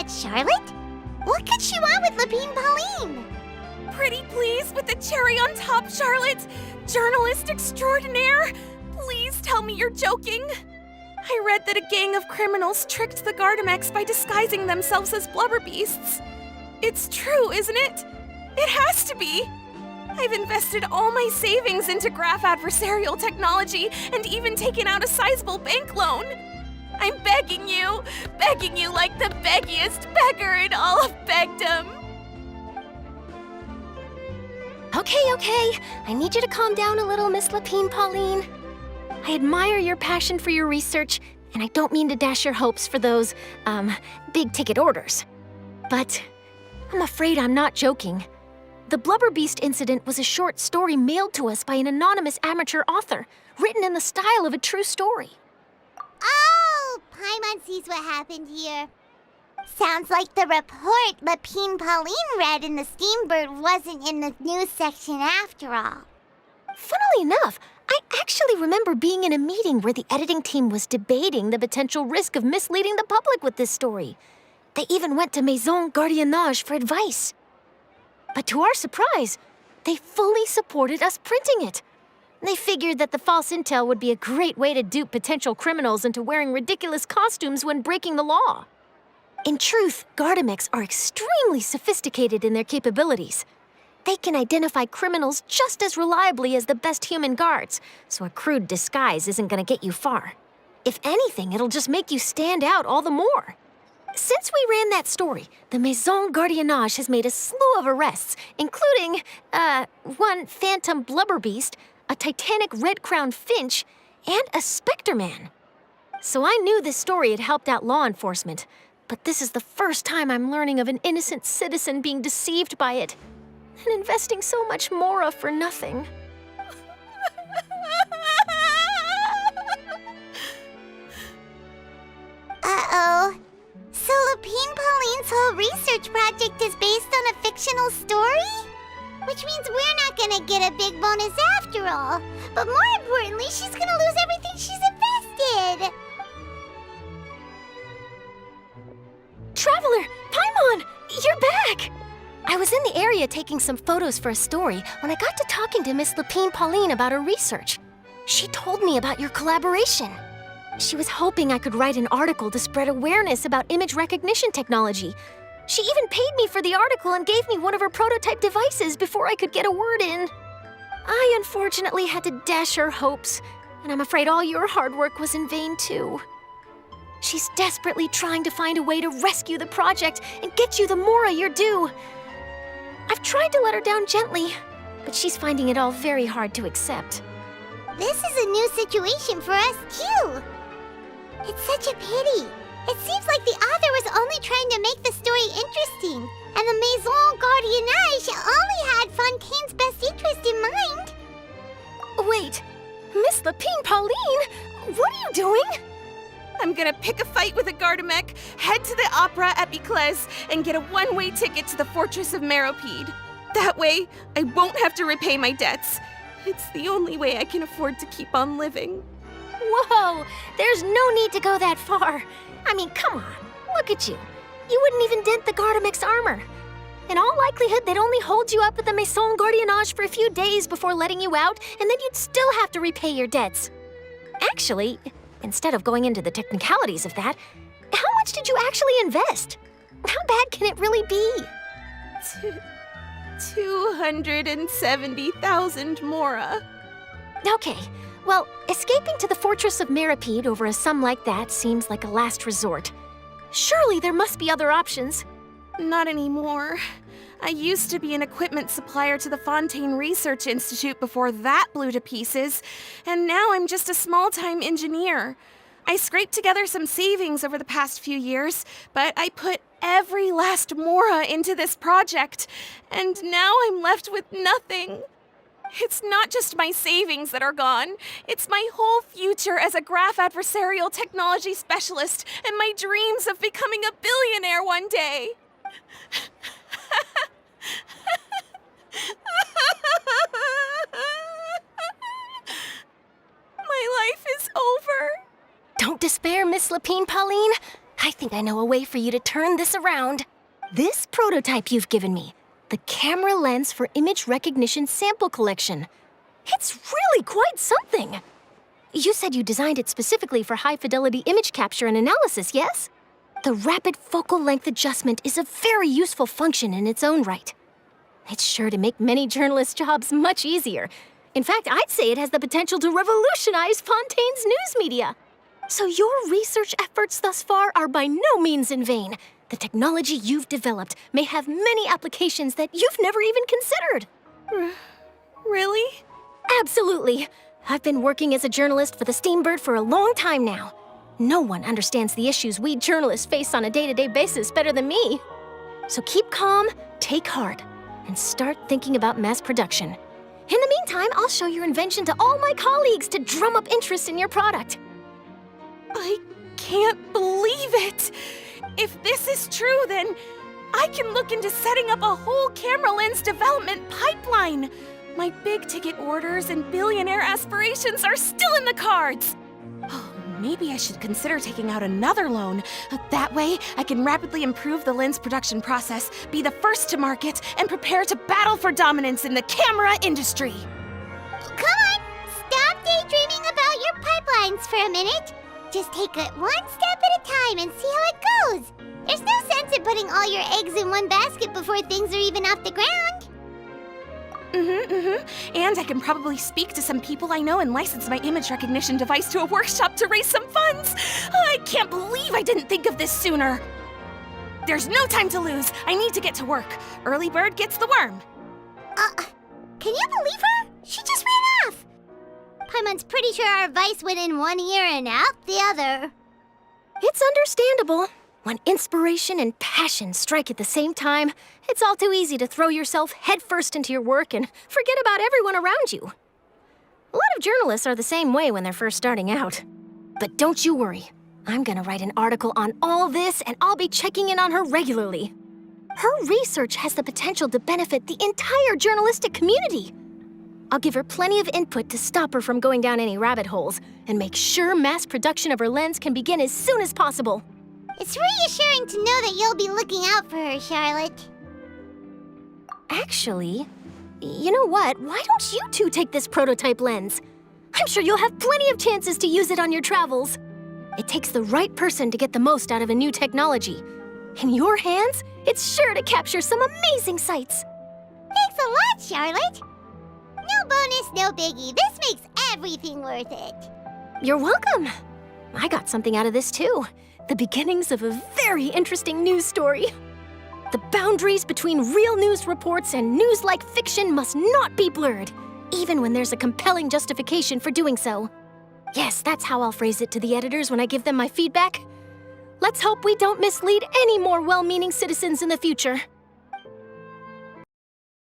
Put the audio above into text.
that, Charlotte? What could she want with Lepine-Pauline? Pretty please with the cherry on top, Charlotte! Journalist extraordinaire! Please tell me you're joking! I read that a gang of criminals tricked the Gardamex by disguising themselves as blubber beasts. It's true, isn't it? It has to be! I've invested all my savings into graph adversarial technology and even taken out a sizable bank loan. I'm begging you like the beggiest beggar in all of Begdom. Okay. I need you to calm down a little, Miss Lepine-Pauline. I admire your passion for your research, and I don't mean to dash your hopes for those, big-ticket orders. But I'm afraid I'm not joking. The Blubber Beast incident was a short story mailed to us by an anonymous amateur author, written in the style of a true story. Oh, Paimon sees what happened here. Sounds like the report Lepine-Pauline read in the Steambird wasn't in the news section after all. Funnily enough, I actually remember being in a meeting where the editing team was debating the potential risk of misleading the public with this story. They even went to Maison Gardiennage for advice. But to our surprise, they fully supported us printing it. They figured that the false intel would be a great way to dupe potential criminals into wearing ridiculous costumes when breaking the law. In truth, Gardamex are extremely sophisticated in their capabilities. They can identify criminals just as reliably as the best human guards, so a crude disguise isn't gonna get you far. If anything, it'll just make you stand out all the more. Since we ran that story, the Maison Gardiennage has made a slew of arrests, including, one phantom blubber beast, a titanic red-crowned finch, and a specter man. So I knew this story had helped out law enforcement, but this is the first time I'm learning of an innocent citizen being deceived by it, and investing so much Mora for nothing. Uh-oh. So Lepine-Pauline's whole research project is based on a fictional story? Which means we're not gonna get a big bonus after all. But more importantly, she's gonna lose everything she's invested. Traveler! Paimon! You're back! I was in the area taking some photos for a story when I got to talking to Miss Lepine-Pauline about her research. She told me about your collaboration. She was hoping I could write an article to spread awareness about image recognition technology. She even paid me for the article and gave me one of her prototype devices before I could get a word in. I unfortunately had to dash her hopes, and I'm afraid all your hard work was in vain too. She's desperately trying to find a way to rescue the project and get you the Mora you're due. I've tried to let her down gently, but she's finding it all very hard to accept. This is a new situation for us, too. It's such a pity. It seems like the author was only trying to make the story interesting, and the Maison Gardiennage only had Fontaine's best interest in mind. Wait, Miss Lepine-Pauline, what are you doing? I'm gonna pick a fight with a Gardamek, head to the opera at Biclez, and get a one-way ticket to the Fortress of Meropide. That way, I won't have to repay my debts. It's the only way I can afford to keep on living. Whoa, there's no need to go that far. I mean, come on, look at you. You wouldn't even dent the Gardamex armor. In all likelihood, they'd only hold you up at the Maison Gardiennage for a few days before letting you out, and then you'd still have to repay your debts. Actually, instead of going into the technicalities of that, how much did you actually invest? How bad can it really be? 270,000 Mora. Okay, well, escaping to the Fortress of Meropide over a sum like that seems like a last resort. Surely there must be other options. Not anymore. I used to be an equipment supplier to the Fontaine Research Institute before that blew to pieces, and now I'm just a small-time engineer. I scraped together some savings over the past few years, but I put every last Mora into this project, and now I'm left with nothing. It's not just my savings that are gone. It's my whole future as a graph adversarial technology specialist and my dreams of becoming a billionaire one day. My life is over. Don't despair, Miss Lepine-Pauline. I think I know a way for you to turn this around. This prototype you've given me, the camera lens for image recognition sample collection. It's really quite something. You said you designed it specifically for high-fidelity image capture and analysis, yes? The rapid focal length adjustment is a very useful function in its own right. It's sure to make many journalists' jobs much easier. In fact, I'd say it has the potential to revolutionize Fontaine's news media. So your research efforts thus far are by no means in vain. The technology you've developed may have many applications that you've never even considered. Really? Absolutely. I've been working as a journalist for the Steambird for a long time now. No one understands the issues we journalists face on a day-to-day basis better than me. So keep calm, take heart, and start thinking about mass production. In the meantime, I'll show your invention to all my colleagues to drum up interest in your product. I can't believe it! If this is true, then I can look into setting up a whole camera lens development pipeline. My big-ticket orders and billionaire aspirations are still in the cards. Oh, maybe I should consider taking out another loan. That way, I can rapidly improve the lens production process, be the first to market, and prepare to battle for dominance in the camera industry. Come on! Stop daydreaming about your pipelines for a minute. Just take it one step at a time and see how it goes. There's no sense in putting all your eggs in one basket before things are even off the ground. And I can probably speak to some people I know and license my image recognition device to a workshop to raise some funds. I can't believe I didn't think of this sooner. There's no time to lose. I need to get to work. Early bird gets the worm. Can you believe her? She just ran off. Paimon's pretty sure our advice went in one ear and out the other. It's understandable. When inspiration and passion strike at the same time, it's all too easy to throw yourself headfirst into your work and forget about everyone around you. A lot of journalists are the same way when they're first starting out. But don't you worry. I'm gonna write an article on all this, and I'll be checking in on her regularly. Her research has the potential to benefit the entire journalistic community. I'll give her plenty of input to stop her from going down any rabbit holes and make sure mass production of her lens can begin as soon as possible. It's reassuring to know that you'll be looking out for her, Charlotte. Actually, you know what? Why don't you two take this prototype lens? I'm sure you'll have plenty of chances to use it on your travels. It takes the right person to get the most out of a new technology. In your hands, it's sure to capture some amazing sights. Thanks a lot, Charlotte. No bonus, no biggie. This makes everything worth it. You're welcome. I got something out of this too. The beginnings of a very interesting news story. The boundaries between real news reports and news-like fiction must not be blurred, even when there's a compelling justification for doing so. Yes, that's how I'll phrase it to the editors when I give them my feedback. Let's hope we don't mislead any more well-meaning citizens in the future.